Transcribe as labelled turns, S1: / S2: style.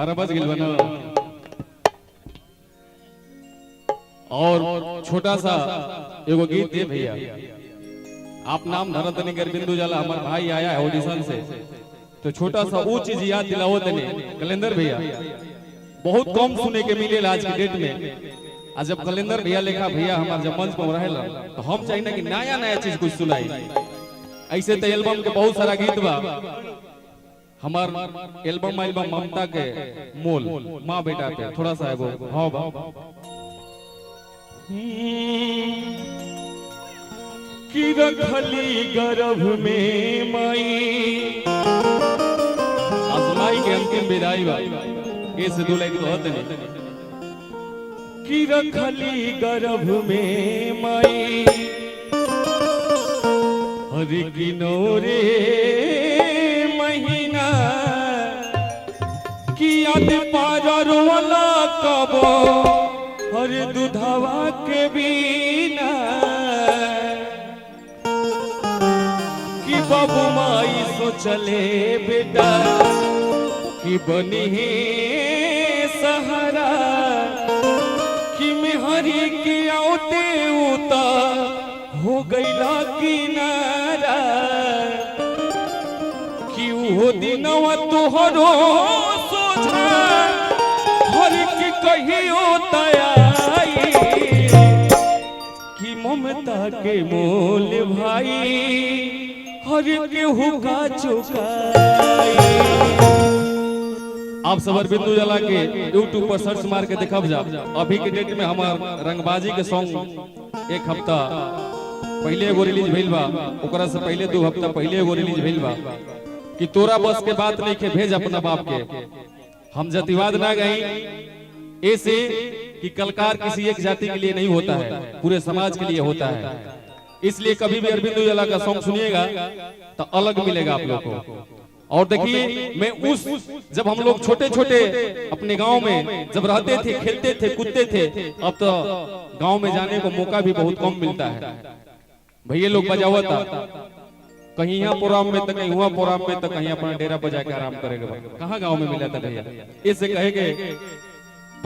S1: 12 बज गए बनो। और छोटा सा एगो गीत दे भैया, आप नाम धरतनी अरविंदु जाला, हमारा भाई आया है ऑडिशन से, तो छोटा सा वो चीज याद दिलाओ तने कैलेंडर भैया। बहुत कम सुने के मिले आज के डेट में। आज जब कैलेंडर भैया लेखा भैया हमारे जब मंच पर रहेला तो हम चाहिए ना कि नया नया चीज कुछ सुनाई। ऐसे तो एल्बम के बहुत सारा गीत बा, हमार एल्बम ममता के मोल माँ बेटा पे थोड़ा सा है वो हाँ बा कि रखली गर्भ में माई, आज माई के अंतिम विदाई बा, कैसे दो लाइन होते नहीं कि रखली गर्भ में माई, हर किनोरे महीना कि याद पार रोला कबो हर दुधावा के बिना, कि बाबू माई सोचले बेटा कि बनी सहारा, कि मेहरी के आते उता हो गईला किनारा, कि वो दिनवा तोहरो सोझा हर के कहियो तयाई, कि ममता के मोल भाई हर के हुका चुकाई। आप सब अरविंदु जाला के YouTube पर सर्च मार के देखब जा। अभी के डेट में हमार रंगबाजी के सॉन्ग एक हफ्ता पहले एगो रिलीज भइल बा, ओकरा से पहले 2 हफ्ता पहले एगो रिलीज भइल बा, कि तोरा बस के बात नहीं के भेज अपना बाप के। हम जातिवाद ना गई ऐसे कि कलकार किसी एक जाति के लिए नहीं होता है, पूरे समाज के लिए होता है। इसलिए कभी भी अरविंदु जाला का सॉन्ग सुनिएगा तो अलग मिलेगा आप लोग को। और देखिए मैं उस जब हम लोग छोटे छोटे अपने गांव में जब रहते थे, खेलते थे, कूदते थे, अब तो गांव में जाने को मौका भी बहुत कम मिलता है। भैया लोग बजावा था, कहीं यहाँ प्रोग्राम में तो कहीं प्रोग्राम में तो कहीं अपना डेरा बजा के आराम करेगा। कहाँ गांव में मिला था भैया। इससे कहेंगे